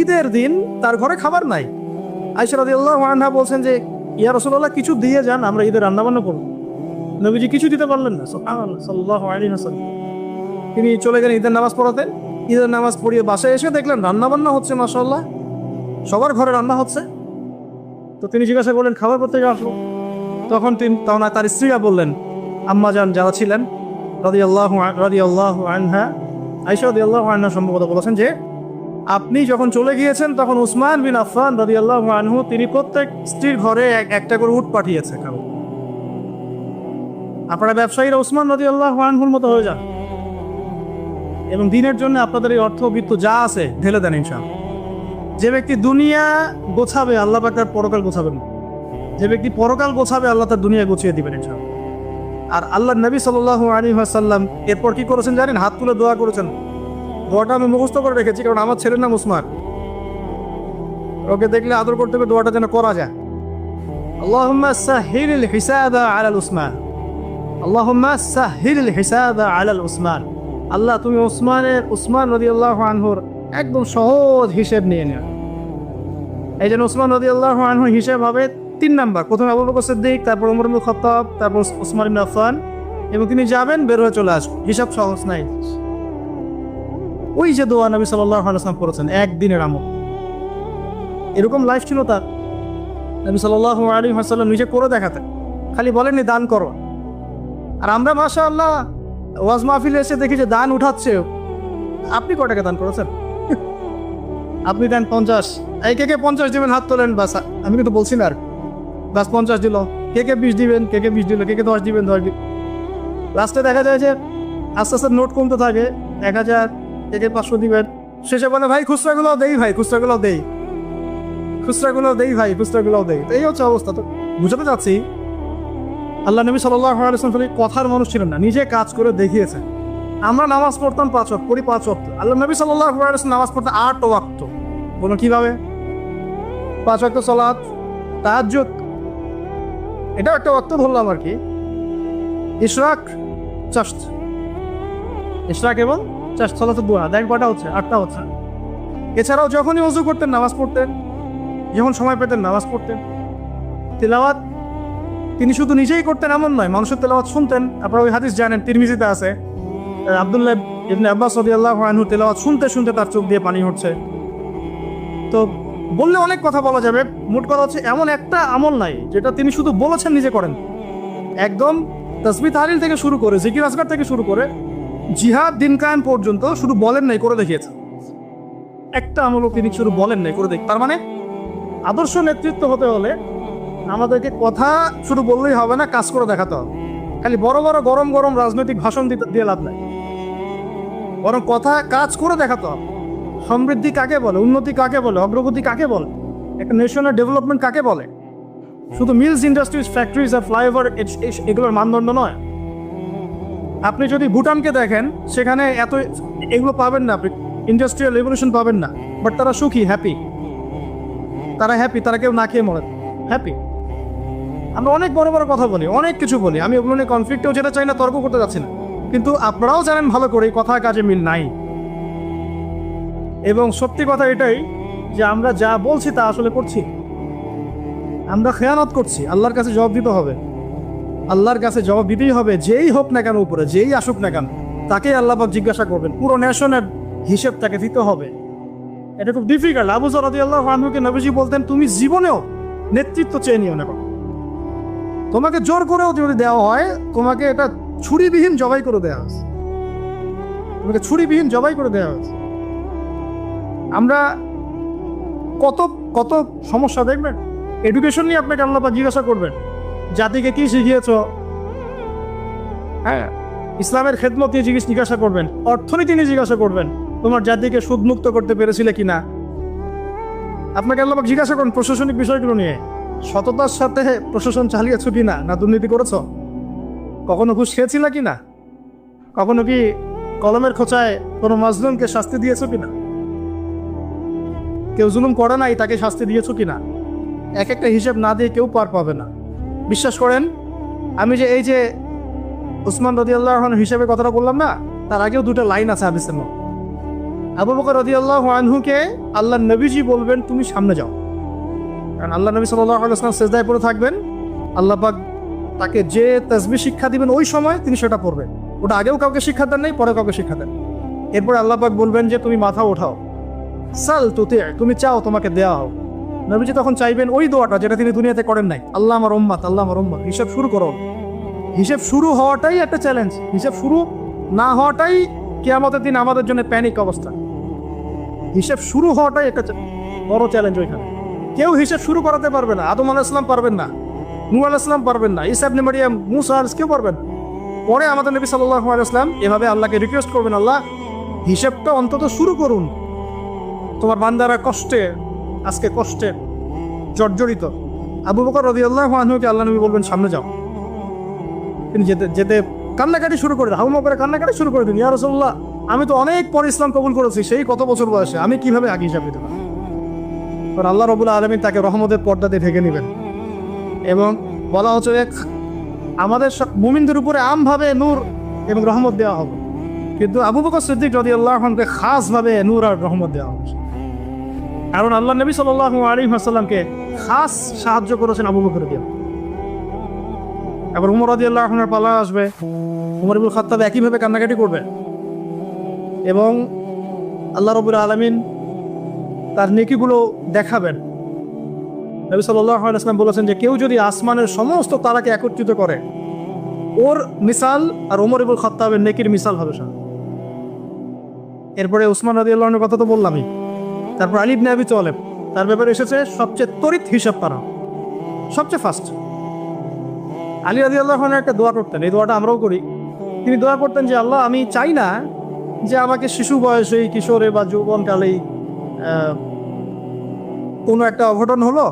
ঈদের দিন তার ঘরে খাবার নাই। আয়েশা রাদিয়াল্লাহু আনহা বলছেন যে ইয়া রাসূলুল্লাহ কিছু দিয়ে যান, আমরা ঈদের রান্না বান্না করব। নবীজি কিছু দিতে পারলেন না, সুবহানাল্লাহ সাল্লাল্লাহু আলাইহি ওয়াসাল্লাম। তিনি চলে গেলেন ঈদের নামাজ পড়াতে। ঈদের নামাজ পড়িয়ে বাসায় এসে দেখলেন রান্না বান্না হচ্ছে, মাশাআল্লাহ সবার ঘরে রান্না হচ্ছে। তো তিনি জিজ্ঞাসা করলেন খাবার করতে আসলো। তখন তার স্ত্রীরা বললেন, আম্মা জান যারা ছিলেন রাদিয়াল্লাহু আনহা, আয়েশা রাদিয়াল্লাহু আনহা সম্ভবত বলেছেন যে আপনি যখন চলে গিয়েছেন তখন উসমান বিন আফফান রাদিয়াল্লাহু আনহু তিনি প্রত্যেক স্ত্রীর ঘরে একটা করে উট পাঠিয়েছে খাবার। আপনারা ব্যবসায়ীরা উসমান রাদিয়াল্লাহু আনহুর মতো হয়ে যান এবং দিনের জন্য আপনাদের এই অর্থ বিত্ত যা আছে ঢেলে দেন ইনশাআল্লাহ। যে ব্যক্তি দুনিয়া গোছাবে আল্লাহ পাক তার পরকাল গোছাবেন, যে ব্যক্তি পরকাল গোছাবে আল্লাহ তার দুনিয়া গুছিয়ে দিবেন ইনশাআল্লাহ। আর আল্লাহ নবী সাল্লাল্লাহু আলাইহি ওয়াসাল্লাম এরপর কি করেছেন জানেন? হাত তুলে দোয়া করেছেন। দোয়াটা আমি মুখস্থ করে রেখেছি, কারণ আমার ছেলের নাম উসমান, ওকে দেখলে আদর করতে হবে, দোয়াটা যেন করা যায়। আল্লাহুম্মা সাহহিল হিসাবা আলাল উসমান, আল্লাহুম্মা সাহহিল হিসাবা আলাল উসমান। আল্লাহ তুমি উসমান রাদিয়াল্লাহু আনহুর একদম সহজ হিসেব নিয়ে নেন। এই জন্য উসমান রাদিয়াল্লাহু আনহুর হিসেব হবে 3 নাম্বার। প্রথমে আবু বকর সিদ্দিক, তারপর ওমর ইবনে খাত্তাব, তারপর উসমান ইবনে আফফান, এবং তিনি যাবেন বের হয়ে চলে আসবেন। হিসাব সহজ নাই। ওই যে দোয়া নবী সাল্লাল্লাহু আলাইহি ওয়াসাল্লাম করেছেন একদিনের আমল, এরকম লাইফ ছিল তার। নবী সাল্লাল্লাহু আলাইহি ওয়াসাল্লাম নিজে করে দেখাতেন, খালি বলেননি দান করো। আর আমরা মাশাআল্লাহ ওয়াজ মাহফিলে এসে দেখি যে দান উঠাচ্ছে। আপনি কয় টাকা দান করেছেন? আপনি দেন 50। এই কে 50 দিবেন হাত তোলেন, বাস আমি কিন্তু বলছি না, আর বাস 50 দিল। কে 20 দিবেন, কে 20 দিল, কে 10 দিবেন 10 দিন। লাস্টে দেখা যায় যে আস্তে আস্তে নোট কমতে থাকে, 1000, কে 500 দিবেন। শেষে বলে ভাই খুচরাগুলো দেই, ভাই খুচরাগুলো দেই, খুচরাগুলো দেই, ভাই খুচরাগুলো দেই। তো এই হচ্ছে অবস্থা। তো বুঝাতে চাচ্ছি আল্লাহ নবী সাল্লাল্লাহু আলাইহি ওয়াসাল্লাম কথার মানুষ ছিলেন না, নিজে কাজ করে দেখিয়েছেন। আমরা নামাজ পড়তাম 5 ওয়াক্ত, পড়ি 5 ওয়াক্ত। আল্লাহ নবী সাল্লাল্লাহু আলাইহি ওয়াসাল্লাম নামাজ পড়তে 8 ওয়াক্ত। বলুন কিভাবে? 5 ওয়াক্ত সালাত, তাহাজ্জুদ এটাও একটা ওয়াক্ত ধরলাম আর কি, ইশরাক, চাশত, ইশরাক এবং চাশত, সালাতুদ দুহা। দেখেন কয়টা হচ্ছে? 8টা হচ্ছে। এছাড়াও যখনই ওযু করতেন নামাজ পড়তেন, যখন সময় পেতেন নামাজ পড়তেন। তিলাওয়াত তিনি শুধু নিজেই করতেন এমন নয়, মানুষের তেলাওয়াত শুনতেন। আপনারা ওই হাদিস জানেন, তিরমিজিতে আছে, আব্দুল্লাহ ইবনে আব্বাস রাদিয়াল্লাহু আনহু তেলাওয়াত শুনতে শুনতে তার চোখ দিয়ে পানি হচ্ছে। তো বললে অনেক কথা বলা যাবে, মোট কথা হচ্ছে এমন একটা আমল নাই যেটা তিনি শুধু বলেছেন নিজে করেন। একদম তাসবিহ তাহলিল থেকে শুরু করে, জিকির আজকার থেকে শুরু করে জিহাদ দিন কায়েম পর্যন্ত শুধু বলেন নাই, করে দেখিয়েছেন। একটা আমলও তিনি শুধু বলেন নাই, করে দেখ। তার মানে আদর্শ নেতৃত্ব হতে হলে আমাদেরকে কথা শুধু বললেই হবে না, কাজ করে দেখাতে হবে। খালি বড় বড় গরম গরম রাজনৈতিক ভাষণ দিয়ে লাভ নাই, বরং কথা কাজ করে দেখাতে হবে। সমৃদ্ধি কাকে বলে, উন্নতি কাকে বলে, অগ্রগতি কাকে বলে, একটা নেশনের ডেভেলপমেন্ট কাকে বলে? শুধু মিলস, ইন্ডাস্ট্রিজ, ফ্যাক্টরিজ আর ফ্লাইওভার এগুলোর মানদণ্ড নয়। আপনি যদি ভুটানকে দেখেন, সেখানে এত এগুলো পাবেন না, আপনি ইন্ডাস্ট্রিয়াল রেভলিউশন পাবেন না, বাট তারা সুখী, হ্যাপি। তারা হ্যাপি, তারা কেউ না খেয়ে মরে, হ্যাপি। আমরা অনেক বড় বড় কথা বলি, অনেক কিছু বলি, আমি ওগুলো নিয়ে কনফ্লিক্টেও যেতে চাই না, তর্ক করতে যাচ্ছি না, কিন্তু আপনারাও জানেন ভালো করে কথা কাজে মিল নাই। এবং সত্যি কথা এটাই যে আমরা যা বলছি তা আসলে করছি, আমরা খেয়ানত করছি। আল্লাহর কাছে জবাব দিতে হবে, আল্লাহর কাছে জবাব দিতেই হবে। যেই হোক না কেন উপরে, যেই আসুক না কেন, তাকেই আল্লাহ পাক জিজ্ঞাসা করবেন, পুরো নেশনের হিসেব তাকে দিতে হবে। এটা খুব ডিফিকাল্ট। আবু যর রাদিয়াল্লাহু আনহুকে নবীজি বলতেন তুমি জীবনেও নেতৃত্ব চেয়ে নিও না, তোমাকে জোর করেও যদি দেওয়া হয়, তোমাকে এটা ছুরিবিহীন জবাই করে দেওয়া হয়েছে, তোমাকে ছুরিবিহীন জবাই করে দেওয়া হয়েছে। আমরা কত কত সমস্যা দেখবেন। এডুকেশন নিয়ে আপনাকে আল্লাহ পাক জিজ্ঞাসা করবেন, জাতিকে কি শিখিয়েছ? হ্যাঁ, ইসলামের খেদমত নিয়ে জিজ্ঞাসা করবেন, অর্থনীতি নিয়ে জিজ্ঞাসা করবেন, তোমার জাতিকে সুদমুক্ত করতে পেরেছিলে কিনা। আপনাকে আল্লাহ পাক জিজ্ঞাসা করুন প্রশাসনিক বিষয়গুলো নিয়ে, সততার সাথে প্রশাসন চালিয়েছ কিনা, না দুর্নীতি করেছ? কখনো ঘুষ খেয়েছিল কিনা? কখনো কি কলমের খোঁচায় কোনো মাজলুমকে শাস্তি দিয়েছ কিনা? কেউ জুলুম করে নাই, তাকে শাস্তি দিয়েছ কিনা? এক একটা হিসেব না দিয়ে কেউ পার পাবে না। বিশ্বাস করেন, আমি যে এই যে উসমান রাদিয়াল্লাহু আনহু হিসেবে কথাটা বললাম না, তার আগেও 2টা লাইন আছে হাদিসের মধ্যে। আবু বকর রাদিয়াল্লাহু আনহুকে আল্লাহ নবীজি বলবেন তুমি সামনে যাও, কারণ আল্লাহ নবী সাল্লাল্লাহু আলাইহি ওয়াসাল্লাম সিজদায় পড়ে থাকবেন, আল্লাহ পাক তাকে যে তাসবিহ শিক্ষা দিবেন ওই সময় তিনি সেটা পড়বেন। ওটা আগেও কাউকে শিক্ষা দেন নাই, পরে কাউকে শিক্ষা দেন। এরপর আল্লাহ পাক বলবেন যে তুমি মাথা ওঠাও, সাল তুতি, তুমি চাও তোমাকে দেওয়া হোক। নবীজি তখন চাইবেন ওই দোয়াটা যেটা তিনি দুনিয়াতে করেন নাই, আল্লাহ আমার উম্মাত, আল্লাহ আমার উম্মাত। হিসাব শুরু করো। হিসাব শুরু হওয়াটাই একটা চ্যালেঞ্জ, হিসাব শুরু না হওয়াটাই কিয়ামতের দিন আমাদের জন্য প্যানিক অবস্থা। হিসাব শুরু হওয়াটাই একটা বড় চ্যালেঞ্জ। ওইখানে কেউ হিসাব শুরু করাতে পারবে না। আদম আলাইহিস সালাম পারবেন না, নূহ আলাইহিস সালাম পারবেন না, ঈসা ইবনে মারইয়াম, মুসা আলাইহিস কেউ পারবেন না। পরে আমাদের নবী সাল্লাল্লাহু আলাইহি ওয়াসাল্লাম এভাবে আল্লাহকে রিকোয়েস্ট করবেন, আল্লাহ হিসাবটা অন্তত শুরু করুন, তোমার বান্দারা কষ্টে, আজকে কষ্টে জর্জরিত। আবু বকর রাদিয়াল্লাহু আনহুকে আল্লাহ নবী বলবেন সামনে যাও। তিনি যেতে যেতে কান্নাকাটি শুরু করে দেন, হাউ মাউ করে কান্নাকাটি শুরু করে দিন, ইয়া রাসূলুল্লাহ আমি তো অনেক পরে ইসলাম কবুল করেছি, সেই কত বছর বয়সে, আমি কিভাবে আগে হিসাব দিতে পারি? কারণ আল্লাহ রাব্বুল আলামিন তাকে রহমতের পর্দা দিয়ে ঢেকে নেবেন। এবং বলা হচ্ছে আমাদের মুমিনদের উপরে আমভাবে নূর এবং রহমত দেওয়া হবে, কিন্তু আবু বকর সিদ্দিক রাদিয়াল্লাহু আনহুকে খাসভাবে নূর আর রহমত দেওয়া হবে। কারণ আল্লাহ নবী সাল্লাল্লাহু আলাইহি ওয়াসাল্লামকে খাস সাহায্য করেছেন আবু বকর রাদিয়াল্লাহু। এবার উমর রাদিয়াল্লাহু আনহুর পালা আসবে, উমর ইবনে খাত্তাব একইভাবে কান্নাকাটি করবে এবং আল্লাহ রাব্বুল আলামিন তার নেকিগুলো দেখাবেন। নবী সাল্লাল্লাহু আলাইহি ওয়াসাল্লাম বলেছেন যে কেউ যদি আসমানের সমস্ত তারাকে একত্রিত করে, ওর মিসাল আর উমর ইবনে খাত্তাবের নেকির মিসাল হবে সব। এরপরে উসমান রাদিয়াল্লাহু আনহুর কথা তো বললামই। তারপর আলী ইবনে আবি তালেব, তার ব্যাপারে এসেছে সবচেয়ে তড়িৎ হিসাব পারা, সবচেয়ে ফাস্ট। আলী রাদিয়াল্লাহু আনহু একটা দোয়া করতেন, এই দোয়াটা আমরাও করি। তিনি দোয়া করতেন যে আল্লাহ আমি চাই না যে আমাকে শিশু বয়সেই, কিশোরে বা যৌবনকালেই কোনো একটা অঘটন হলো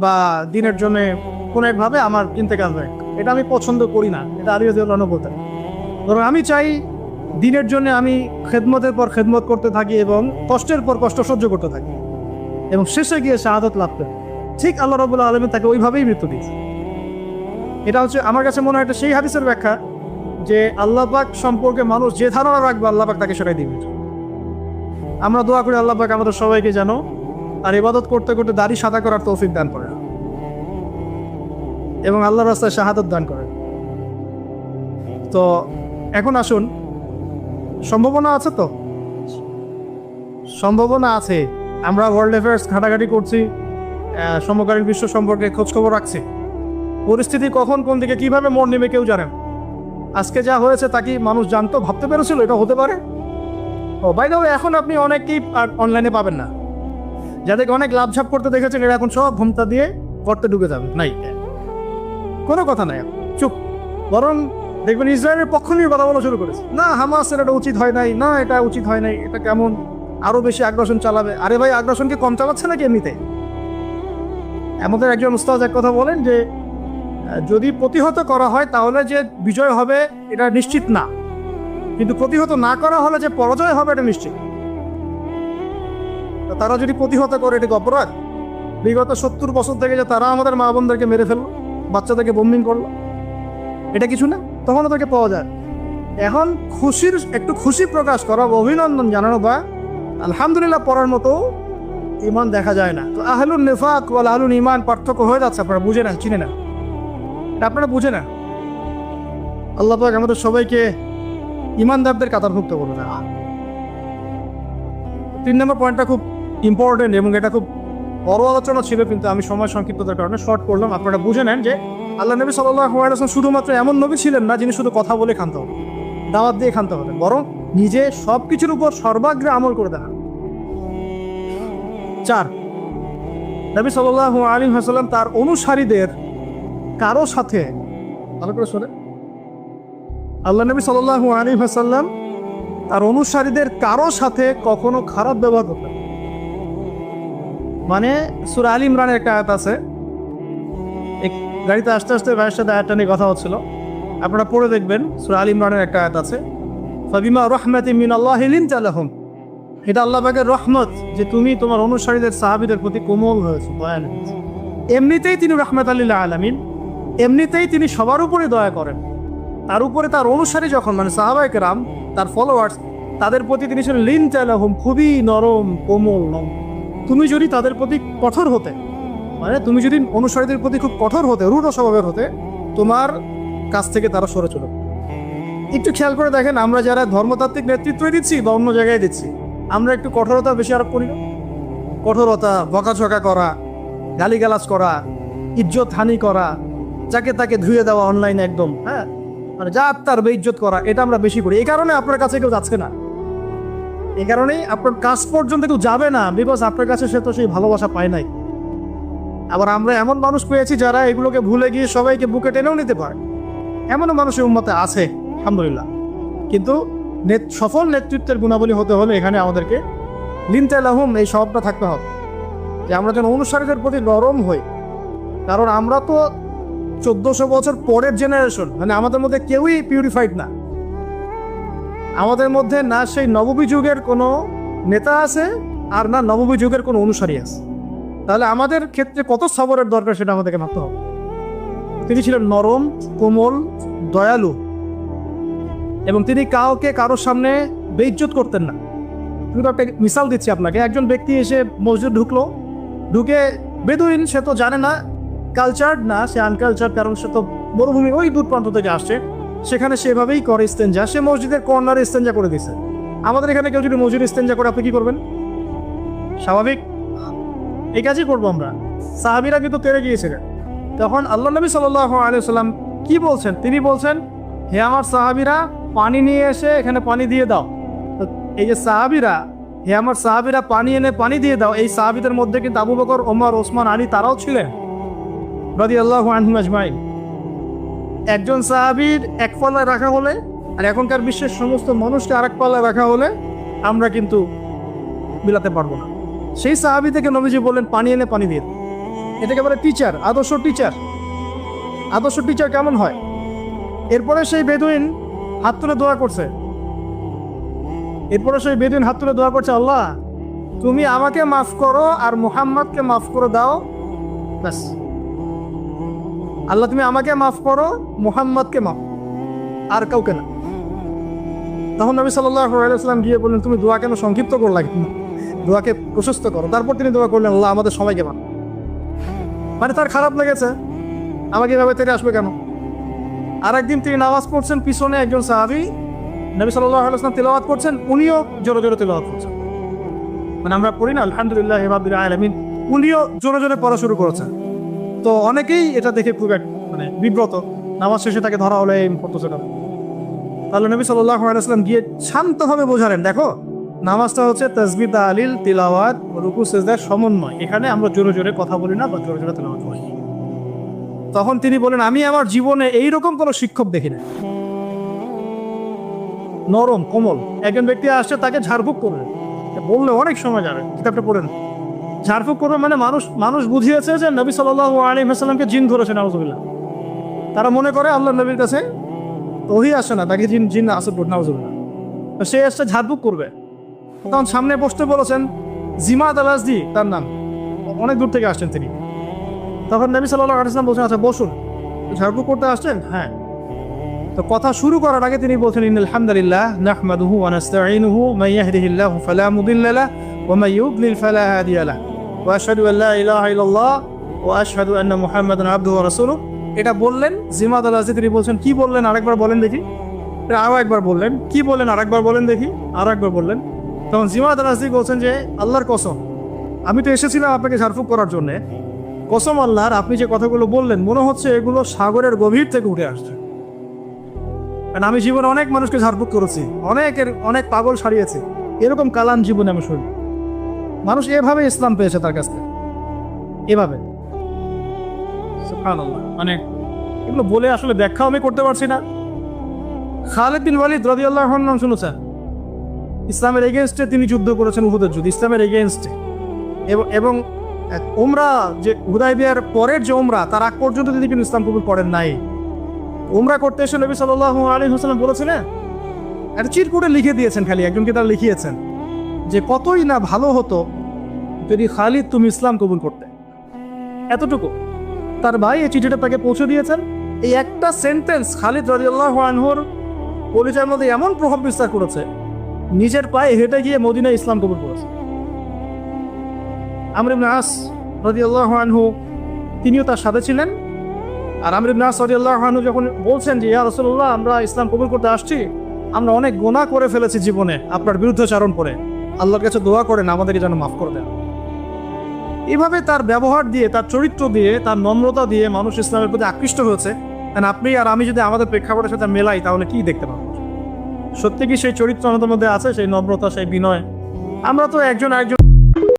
বা দিনের জন্য কোনো একভাবে আমার ইন্তেকাল হয়, এটা আমি পছন্দ করি না। এটা আলী রাদিয়াল্লাহু আনহু বলতেন। ধরুন আমি চাই দিনের জন্য আমি খেদমতের পর খেদমত করতে থাকি এবং কষ্টের পর কষ্ট সহ্য করতে থাকি এবং শেষে গিয়ে শাহাদাত লাভ করি। ঠিক আল্লাহ রাব্বুল আলামিন তাকে ওইভাবেই মৃত্যু দিয়েছে। এটা হচ্ছে আমার কাছে মনে হয় এটা সেই হাদিসের ব্যাখ্যা যে আল্লাহ পাক সম্পর্কে মানুষ যে ধারণা রাখবে আল্লাহ পাক তাকে সেটাই দিবে। আমরা দোয়া করি আল্লাহ পাক আমাদের সবাইকে যেন আর ইবাদত করতে করতে দাড়ি সাদা করার তৌফিক দান করেন এবং আল্লাহর রাস্তায় শাহাদাত দান করেন। তো এখন আসুন, সম্ভাবনা আছে তো? সম্ভাবনা আছে। আমরা ওয়ার্ল্ড অ্যাফেয়ার্স ঘাটাঘাটি করছি, সমকালীন বিশ্ব সম্পর্কে খোঁজখবর রাখছি। পরিস্থিতি কখন কোন দিকে কিভাবে মোড় নেবে কেউ জানেন। আজকে যা হয়েছে তা কি মানুষ জানতো, ভাবতে পেরেছিল এটা হতে পারে? ও বাই দ্য ওয়ে, এখন আপনি অনেকেই অনলাইনে পাবেন না, যাদেরকে অনেক লাভঝাপ করতে দেখেছেন এরা এখন সব ঘুমটা দিয়ে করতে ঢুকে যাবে। নাই, কোনো কথা নাই, চুপ। বরং দেখবেন ইসরায়েলের পক্ষ নিয়ে কথা বলা শুরু করেছে, না হামাসের এটা উচিত হয় নাই, না এটা উচিত হয় নাই, এটা কেমন আরো বেশি আগ্রাসন চালাবে। আরে ভাই, আগ্রাসনকে কম চালাচ্ছে নাকি এমনিতে? আমাদের একজন উস্তাদ এক কথা বলেন যে যদি প্রতিহত করা হয় তাহলে যে বিজয় হবে এটা নিশ্চিত না, কিন্তু প্রতিহত না করা হলে যে পরাজয় হবে এটা নিশ্চিত। তারা যদি প্রতিহত করে এটা অপরাধ। বিগত 70 বছর থেকে যে তারা আমাদের মা বোনদেরকে মেরে ফেললো, বাচ্চাদেরকে বোম্বিং করলো, এটা কিছু না? তখন ওদেরকে পাওয়া যায়। এখন একটু খুশি প্রকাশ করা, অভিনন্দন জানানো বা আলহামদুলিল্লাহ পড়ার মতো ইমান দেখা যায় না। তো আহলুন নিফাক ওয়াল আহলুল ইমান পার্থক্য হয়ে যাচ্ছে। আপনারা বুঝে নেন, চিনে নেন, আপনারা বুঝে নেন। আল্লাহ পাক আমাদের সবাইকে ইমানদারদের কাতারভুক্ত করবে না। 3 নম্বর পয়েন্টটা খুব ইম্পর্টেন্ট এবং এটা খুব বড় আলোচনা ছিল, কিন্তু আমি সময় সংক্ষিপ্ততার কারণে শর্ট করলাম। আপনারা বুঝে নেন যে আল্লাহ নবী সাল্লাল্লাহু আলাইহি ওয়াসাল্লাম শুধুমাত্র এমন নবী ছিলেন না যিনি শুধু কথা বলে ক্ষান্ত হতেন, দাওয়াত দিয়ে ক্ষান্ত হতেন, বরং নিজে সব কিছুর উপর সর্বাগ্রে আমল করে দেন। 4, নবী সাল্লাল্লাহু আলাইহি ওয়াসাল্লাম তার অনুসারীদের কারো সাথে, ভালো করে শোনেন, আল্লাহ নবী সাল্লাল্লাহু আলাইহি ওয়াসাল্লাম তার অনুসারীদের কারো সাথে কখনো খারাপ ব্যবহার করতেন। মানে সূরা আল ইমরানের একটা আয়াত আছে, গাড়িতে আস্তে আস্তে ভাইয়ের সাথে আয়াতটা নিয়ে কথা হচ্ছিল, আপনারা পড়ে দেখবেন। সূরা আল ইমরানের একটা আয়াত আছে, ফাবিমা রাহমাতিন মিনাল্লাহি লিনতা লাহুম। এটা আল্লাহ পাকের রহমত যে তুমি তোমার অনুসারীদের সাহাবীদের প্রতি কোমল হয়েছো, দয়া হয়েছে। এমনিতেই তিনি রাহমাতাল লিল আলামিন, এমনিতেই তিনি সবার উপরে দয়া করেন। তার উপরে তার অনুসারী যখন, মানে সাহাবায়ে কেরাম, তার ফলোয়ার্স, তাদের প্রতি তিনি ছিলেন লিন চালাহুম, খুবই নরম কোমল। তুমি যদি তাদের প্রতি কঠোর হতে, মানে তুমি যদি অনুসারীদের প্রতি খুব কঠোর হতে, রূঢ় স্বভাবের হতে, তোমার কাছ থেকে তারা সরে চলে। একটু খেয়াল করে দেখেন, আমরা যারা ধর্মতাত্ত্বিক নেতৃত্ব দিচ্ছি বা অন্য জায়গায় দিচ্ছি, আমরা একটু কঠোরতা বেশি আরোপ করি না? কঠোরতা, বকাঝকা করা, গালিগালাজ করা, ইজ্জত হানি করা, যাকে তাকে ধুয়ে দেওয়া অনলাইনে একদম, হ্যাঁ, মানে যা তার বেইজ্জত করা, এটা আমরা বেশি করি। এই কারণে আপনার কাছে কেউ যাচ্ছে না, এই কারণেই আপনার কাছ পর্যন্ত কেউ যাবে না, বিকজ আপনার কাছে সে তো সেই ভালোবাসা পায় নাই। আবার আমরা এমন মানুষ পেয়েছি যারা এগুলোকে ভুলে গিয়ে সবাইকে বুকে টেনেও নিতে পারে, এমনও মানুষের উম্মতে আছে, আলহামদুলিল্লাহ। কিন্তু সফল নেতৃত্বের গুণাবলী হতে হলে এখানে আমাদেরকে লিনতে লাহুম এই স্বভাবটা থাকতে হবে, যে আমরা যেন অনুসারীদের প্রতি নরম হই। কারণ আমরা তো 1400 বছর পরের জেনারেশন, মানে আমাদের মধ্যে কেউই পিউরিফাইড না। আমাদের মধ্যে না সেই নববী যুগের কোনো নেতা আছে, আর না নববী যুগের কোনো অনুসারী আছে। তাহলে আমাদের ক্ষেত্রে কত সবরের দরকার সেটা আমাদেরকে মানতে হবে। তিনি ছিলেন নরম, কোমল, দয়ালু, এবং তিনি কাউকে কারোর সামনে বেইজ্জত করতেন না। শুধু একটা মিসাল দিচ্ছি আপনাকে। একজন ব্যক্তি এসে মসজিদ ঢুকে বেদুইন, সে তো জানে না, কালচার্ড না, সে আনকালচার্ড, কারণ সে তো মরুভূমি ওই দূর প্রান্ত থেকে আসছে, সেখানে সেভাবেই করে ইস্তেঞ্জা। সে মসজিদের কর্নারে ইস্তেঞ্জা করে দিছে। আমাদের এখানে কেউ যদি মসজিদ ইস্তেঞ্জা করে, আপনি কি করবেন? স্বাভাবিক এই কাজই করবো আমরা। সাহাবীরা কিন্তু তেড়ে গিয়েছিলেন। তখন আল্লাহ নবী সাল্লাল্লাহু আলাইহি ওয়াসাল্লাম কি বলছেন? তিনি বলছেন, হে আমার সাহাবীরা, পানি নিয়ে এসে এখানে পানি দিয়ে দাও। এই যে সাহাবীরা, হে আমার সাহাবীরা, পানি এনে পানি দিয়ে দাও, এই সাহাবীদের মধ্যে কিন্তু আবু বকর, ওমর, ওসমান, আলী তারাও ছিলেন রাদিয়াল্লাহু আনহুম আজমাইন। একজন সাহাবীর এক পাল্লায় রাখা হলে আর এখনকার বিশ্বের সমস্ত মানুষকে আরেক পাল্লায় রাখা হলে আমরা কিন্তু মিলাতে পারবো না। সেই সাহাবী থেকে নবীজি বললেন পানি এনে পানি দিয়ে। এটাকে বলে টিচার, আদর্শ টিচার। আদর্শ টিচার কেমন হয়? এরপরে সেই বেদুইন হাত তুলে দোয়া করছে। আল্লাহ তুমি আমাকে মাফ করো আর মুহাম্মদকে মাফ করে দাও, ব্যাস। আল্লাহ তুমি আমাকে মাফ করো, মুহাম্মদকে মাফ, আর কাউকে না। তখন নবী সাল্লাল্লাহু আলাইহি ওয়াসাল্লাম গিয়ে বললেন, তুমি দোয়া কেন সংক্ষিপ্ত করো, লাগে দোয়াকে প্রশস্ত করো। তারপর তিনি দোয়া করলেন, আল্লাহ আমাদের সবাইকে মাফ। মানে তার খারাপ লেগেছে, আমাকে এভাবে তেড়ে আসবে কেন? আর একদিন তিনি নামাজ পড়ছেন, পিছনে একজন সাহাবী নবী সাল্লাল্লাহু আলাইহি ওয়াসাল্লাম তিলাওয়াত করছেন, উনিও জোরে জোরে তিলাওয়াত করছেন। মানে আমরা পড়ি না আলহামদুলিল্লাহ রাব্বিল আলামিন, উনিও জোরে জোরে পড়া শুরু করেছেন। তো অনেকেই এটা দেখে খুব মানে বিব্রত, নামাজ শেষে তাকে ধরা হলে পড়তেছে না। তাহলে নবী সাল্লাল্লাহু আলাইহি ওয়াসাল্লাম গিয়ে শান্তভাবে বোঝালেন, দেখো নামাজটা হচ্ছে তাসবিহ, তাহলিল, তিলাওয়াত, রুকু, সিজদার সমন্বয়। এখানে আমরা জোরে জোরে কথা বলি না বা জোরে জোরে তিলাওয়াত করি। তখন তিনি বলেন, আমি আমার জীবনে এইরকম কোনো শিক্ষক দেখি না। নরম, কোমল। একজন ব্যক্তি আসছে, তাকে ঝাড়ফুঁক করবে, বললে অনেক সময় যাবে, কিতাবটা পড়েন। ঝাড়ফুঁক করবে মানে মানুষ বুঝিয়েছে যে নবী সাল্লাল্লাহু আলাইহি ওয়াসাল্লামকে জিন ধরেছে, নাউজুবিল্লাহ। তারা মনে করে আল্লাহ নবীর কাছে ওহী আসে না, তাকে জিন আসে, নাউজুবিল্লাহ। সে এসে ঝাড়ফুঁক করবে, তখন সামনে বসতে বলেছেন জিমাদ আল আজদি, তার নাম, অনেক দূর থেকে আসছেন তিনি। তখন নবী সাল্লাল্লাহু আলাইহি ওয়াসাল্লাম বলছেন, আচ্ছা বসুন, ঝাড়ফুঁক করতে আসছেন? হ্যাঁ। তো কথা শুরু করার আগে তিনি বলছেন, ইন্নাল হামদুলিল্লাহ নাহমাদুহু ওয়া নাস্তাঈনুহু মান ইয়াহদিহিল্লাহু ফালা মুদিল্লা লাহু ওয়া মান ইউদ্লিল ফালা হাদিয়া লাহু ওয়া আশহাদু আল্লা ইলাহা ইল্লাল্লাহ ওয়া আশহাদু আন্না মুহাম্মাদান আবদুহু ওয়া রাসূলুহু। এটা বললেন জিমাদ আল আজদি। তিনি বলছেন, কি বললেন আরেকবার বলেন দেখি। আরও একবার বললেন, কি বললেন আরেকবার বলেন দেখি। আর একবার বললেন। তখন জিমাদ আল আজদি বলছেন যে আল্লাহর কসম, আমি তো এসেছিলাম আপনাকে ঝাড়ফুঁক করার জন্যে, কসম আল্লাহর, আপনি যে কথাগুলো বললেন মনে হচ্ছে এগুলো সাগরের গভীর থেকে উঠে আসছে। কারণ আমি জীবনে অনেক মানুষকে ঝাড়ফুঁক করেছি, অনেক পাগল সারিয়েছি, এরকম কালাম জীবনে আমি শুনি। মানুষ এভাবে ইসলাম পেয়েছে তার কাছ থেকে, এভাবে। সুবহানাল্লাহ। মানে এগুলো বলে আসলে ব্যাখ্যাও আমি করতে পারছি না। খালিদ বিন ওয়ালিদ রাদিয়াল্লাহু আনহু নাম শুনেছেন? ইসলামের এগেইনস্টে তিনি যুদ্ধ করেছেন, উহুদের যুদ্ধ, ইসলামের এগেইনস্টে। এবং উমরা, যে হুদায়বিয়ার পরের যে উমরা, তার আগ পর্যন্ত তিনি কিন্তু ইসলাম কবুল করেন নাই। উমরা করতে এসে নবী সাল্লাল্লাহু আলাইহি ওয়াসাল্লাম বলেছিলেন, একটা চিরকুটে লিখে দিয়েছেন, খালি একজনকে তারা লিখিয়েছেন যে কতই না ভালো হতো যদি খালিদ তুমি ইসলাম কবুল করতে, এতটুকু। তার ভাই এই চিঠিটা তাকে পৌঁছে দিয়েছেন। এই একটা সেন্টেন্স খালিদ রাদিয়াল্লাহু আনহুর পরিচয়ের মধ্যে এমন প্রভাব বিস্তার করেছে নিজের পায়ে হেঁটে গিয়ে মদিনায় ইসলাম কবুল করেছে। আমর ইবনে আস রাদিয়াল্লাহু আনহু তিনিও তার সাথে ছিলেন। আর আমর ইবনে আস রাদিয়াল্লাহু আনহু যখন বলছেন যে ইয়া রাসূলুল্লাহ, আমরা ইসলাম কবুল করতে আসছি, আমরা অনেক গুনাহ করে ফেলেছি জীবনে আপনার বিরুদ্ধাচারণ করে, আল্লাহর কাছে দোয়া করেন আমাদেরকে যেন মাফ করে দেন। এভাবে তার ব্যবহার দিয়ে, তার চরিত্র দিয়ে, তার নম্রতা দিয়ে মানুষ ইসলামের প্রতি আকৃষ্ট হয়েছে। কারণ আপনি আর আমি যদি আমাদের প্রেক্ষাপটের সাথে মেলাই তাহলে কি দেখতে পাবো? সত্যি কি সেই চরিত্র আমাদের মধ্যে আছে, সেই নম্রতা, সেই বিনয়? আমরা তো একজন